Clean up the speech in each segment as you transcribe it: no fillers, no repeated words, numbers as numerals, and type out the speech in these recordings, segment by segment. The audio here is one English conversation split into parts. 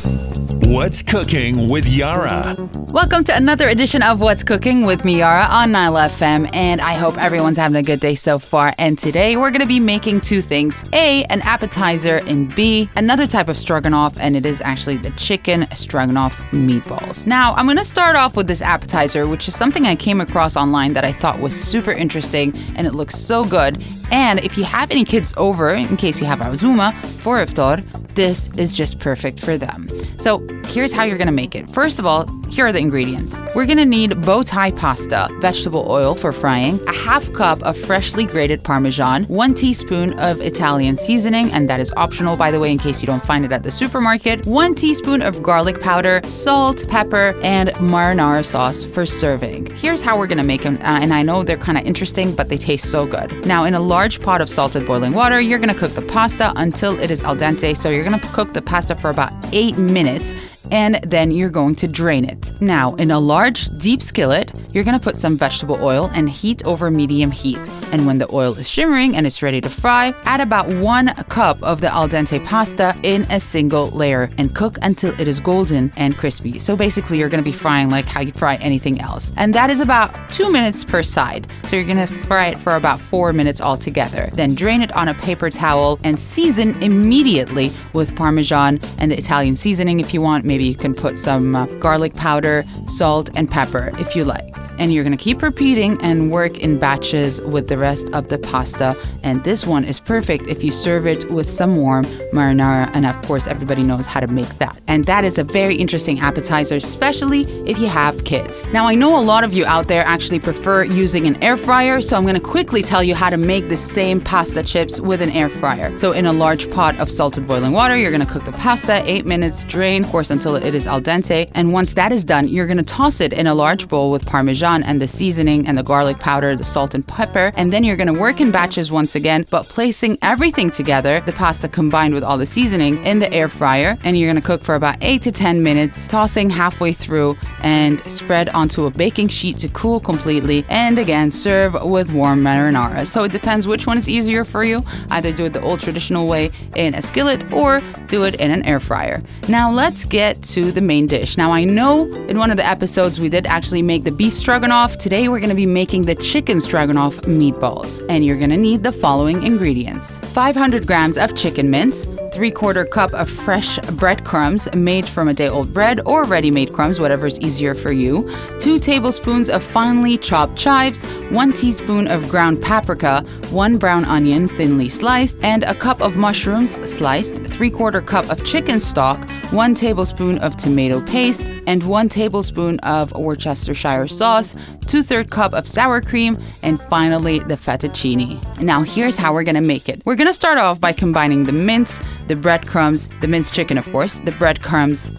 What's Cooking with Yara? Welcome to another edition of What's Cooking with me, Yara, on NileFM, and I hope everyone's having a good day so far. And today we're going to be making two things. A, an appetizer, and B, another type of stroganoff, and it is actually the chicken stroganoff meatballs. Now, I'm going to start off with this appetizer, which is something I came across online that I thought was super interesting, and it looks so good. And if you have any kids over, in case you have azuma for iftar, this is just perfect for them. So here's how you're gonna make it. First of all, here are the ingredients. We're gonna need Bowtie pasta, vegetable oil for frying, a half cup of freshly grated Parmesan, 1 teaspoon of Italian seasoning, and that is optional, by the way, in case you don't find it at the supermarket, 1 teaspoon of garlic powder, salt, pepper, and marinara sauce for serving. Here's how we're gonna make them, and I know they're kind of interesting, but they taste so good. Now, in a large pot of salted boiling water, you're gonna cook the pasta until it is al dente, so you're gonna cook the pasta for about 8 minutes, and then you're going to drain it. Now, in a large, deep skillet, you're gonna put some vegetable oil and heat over medium heat. And when the oil is shimmering and it's ready to fry, add about 1 cup of the al dente pasta in a single layer and cook until it is golden and crispy. So basically, you're gonna be frying like how you fry anything else. And that is about 2 minutes per side. So you're gonna fry it for about 4 minutes altogether. Then drain it on a paper towel and season immediately with Parmesan and the Italian seasoning if you want. Maybe you can put some garlic powder, salt, and pepper if you like. And you're gonna keep repeating and work in batches with the rest of the pasta. And this one is perfect if you serve it with some warm marinara. And of course, everybody knows how to make that. And that is a very interesting appetizer, especially if you have kids. Now, I know a lot of you out there actually prefer using an air fryer, so I'm gonna quickly tell you how to make the same pasta chips with an air fryer. So in a large pot of salted boiling water, you're gonna cook the pasta, 8 minutes, drain, of course, until it is al dente. And once that is done, you're gonna toss it in a large bowl with Parmesan and the seasoning and the garlic powder, the salt and pepper, and then you're going to work in batches once again, but placing everything together, the pasta combined with all the seasoning, in the air fryer, and you're going to cook for about 8 to 10 minutes, tossing halfway through and spread onto a baking sheet to cool completely, and again serve with warm marinara. So it depends which one is easier for you. Either do it the old traditional way in a skillet or do it in an air fryer. Now let's get to the main dish. Now I know in one of the episodes we did actually make the beef stroganoff. Today we're going to be making the chicken stroganoff meatballs, and you're going to need the following ingredients: 500 grams of chicken mince, 3/4 cup of fresh breadcrumbs made from a day-old bread or ready-made crumbs, whatever is easier for you, 2 tablespoons of finely chopped chives, 1 teaspoon of ground paprika, 1 brown onion thinly sliced, and a cup of mushrooms sliced, 3/4 cup of chicken stock, 1 tablespoon of tomato paste, and 1 tablespoon of Worcestershire sauce, 2/3 cup of sour cream, and finally the fettuccine. Now here's how we're gonna make it. We're gonna start off by combining the mince, the breadcrumbs, the minced chicken of course, the breadcrumbs,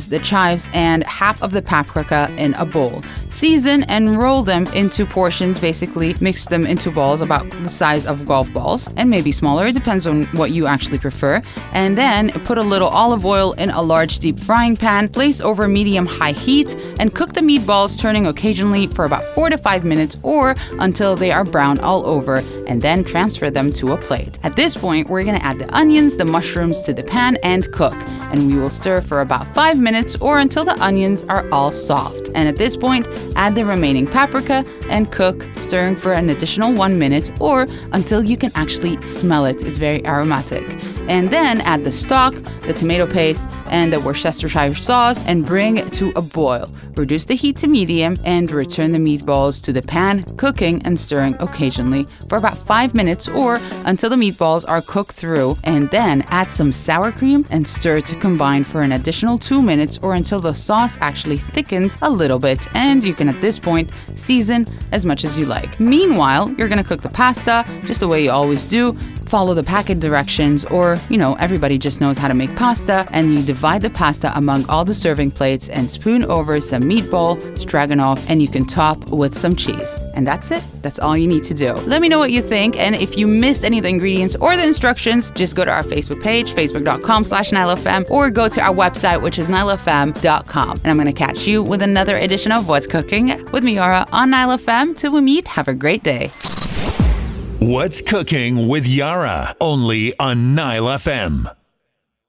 the chives, and half of the paprika in a bowl. Season and roll them into portions, basically mix them into balls about the size of golf balls and maybe smaller. It depends on what you actually prefer. And then put a little olive oil in a large deep frying pan, place over medium-high heat, and cook the meatballs, turning occasionally for about 4 to 5 minutes or until they are brown all over, and then transfer them to a plate. At this point, we're gonna add the onions, the mushrooms to the pan and cook. And we will stir for about 5 minutes or until the onions are all soft. And at this point, add the remaining paprika and cook, stirring for an additional 1 minute or until you can actually smell it. It's very aromatic. And then add the stock, the tomato paste, and the Worcestershire sauce and bring it to a boil. Reduce the heat to medium and return the meatballs to the pan, cooking and stirring occasionally for about 5 minutes or until the meatballs are cooked through, and then add some sour cream and stir to combine for an additional 2 minutes or until the sauce actually thickens a little bit, and you can at this point season as much as you like. Meanwhile, you're gonna cook the pasta just the way you always do. Follow the packet directions, or everybody just knows how to make pasta, and you divide the pasta among all the serving plates and spoon over some meatball stroganoff, and you can top with some cheese. And that's it. That's all you need to do. Let me know what you think, and if you missed any of the ingredients or the instructions, just go to our Facebook page, facebook.com/NileFM, or go to our website, which is NileFM.com. And I'm going to catch you with another edition of What's Cooking with me, Yara, on NileFM. Till we meet, have a great day. What's Cooking with Yara, only on NileFM.